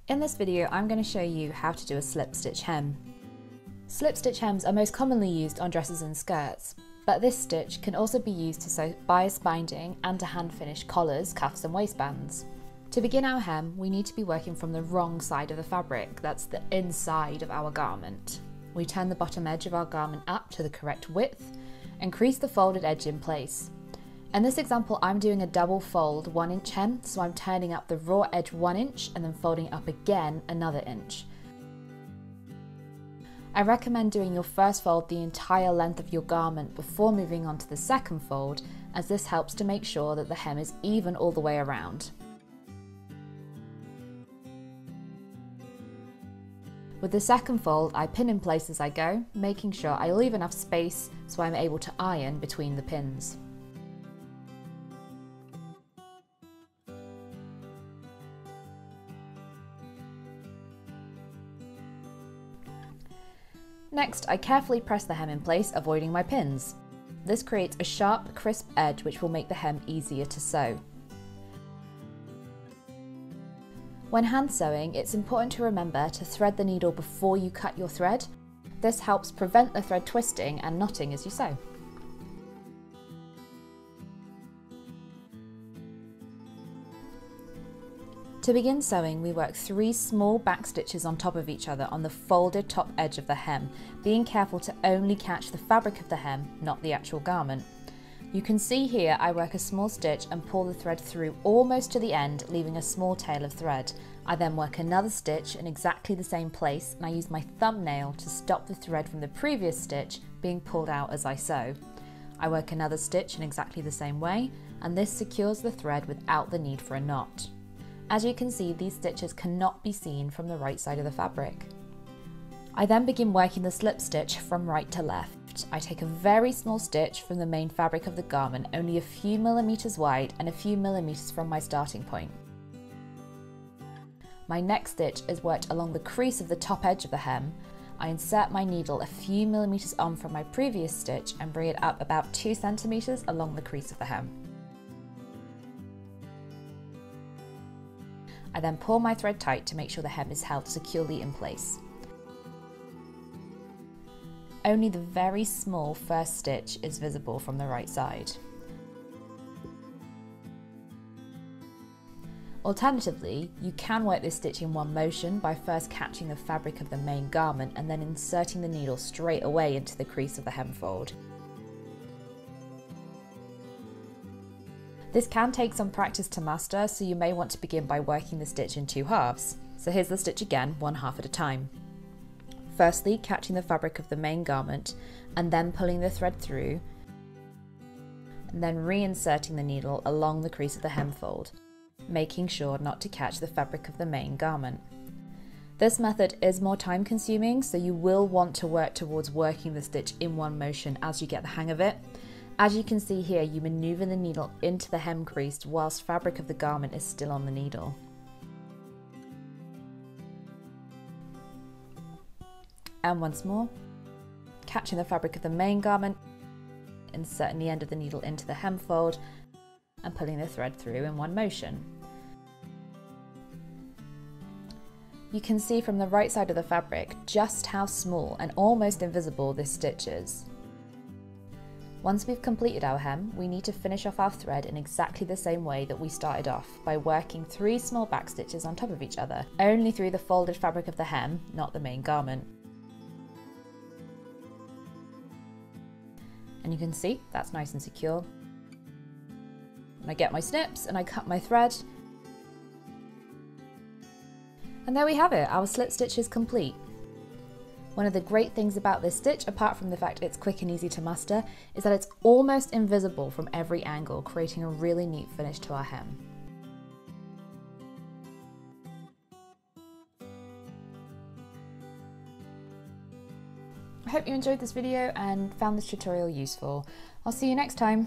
In this video, I'm going to show you how to do a slip stitch hem. Slip stitch hems are most commonly used on dresses and skirts, but this stitch can also be used to sew bias binding and to hand finish collars, cuffs and waistbands. To begin our hem, we need to be working from the wrong side of the fabric, that's the inside of our garment. We turn the bottom edge of our garment up to the correct width and crease the folded edge in place. In this example, I'm doing a double fold 1 inch hem, so I'm turning up the raw edge 1 inch and then folding up again another inch. I recommend doing your first fold the entire length of your garment before moving on to the second fold, as this helps to make sure that the hem is even all the way around. With the second fold, I pin in place as I go, making sure I leave enough space so I'm able to iron between the pins. Next, I carefully press the hem in place, avoiding my pins. This creates a sharp, crisp edge which will make the hem easier to sew. When hand sewing, it's important to remember to thread the needle before you cut your thread. This helps prevent the thread twisting and knotting as you sew. To begin sewing, we work 3 small back stitches on top of each other on the folded top edge of the hem, being careful to only catch the fabric of the hem, not the actual garment. You can see here I work a small stitch and pull the thread through almost to the end, leaving a small tail of thread. I then work another stitch in exactly the same place, and I use my thumbnail to stop the thread from the previous stitch being pulled out as I sew. I work another stitch in exactly the same way, and this secures the thread without the need for a knot. As you can see, these stitches cannot be seen from the right side of the fabric. I then begin working the slip stitch from right to left. I take a very small stitch from the main fabric of the garment, only a few millimeters wide and a few millimeters from my starting point. My next stitch is worked along the crease of the top edge of the hem. I insert my needle a few millimeters on from my previous stitch and bring it up about 2 centimeters along the crease of the hem. I then pull my thread tight to make sure the hem is held securely in place. Only the very small first stitch is visible from the right side. Alternatively, you can work this stitch in one motion by first catching the fabric of the main garment and then inserting the needle straight away into the crease of the hem fold. This can take some practice to master, so you may want to begin by working the stitch in 2 halves. So here's the stitch again, 1 half at a time. Firstly, catching the fabric of the main garment and then pulling the thread through, and then reinserting the needle along the crease of the hem fold, making sure not to catch the fabric of the main garment. This method is more time consuming, so you will want to work towards working the stitch in one motion as you get the hang of it. As you can see here, you maneuver the needle into the hem crease whilst fabric of the garment is still on the needle. And once more, catching the fabric of the main garment, inserting the end of the needle into the hem fold and pulling the thread through in one motion. You can see from the right side of the fabric just how small and almost invisible this stitch is. Once we've completed our hem, we need to finish off our thread in exactly the same way that we started off, by working 3 small back stitches on top of each other, only through the folded fabric of the hem, not the main garment. And you can see that's nice and secure. And I get my snips and I cut my thread. And there we have it, our slip stitch is complete. One of the great things about this stitch, apart from the fact it's quick and easy to master, is that it's almost invisible from every angle, creating a really neat finish to our hem. I hope you enjoyed this video and found this tutorial useful. I'll see you next time.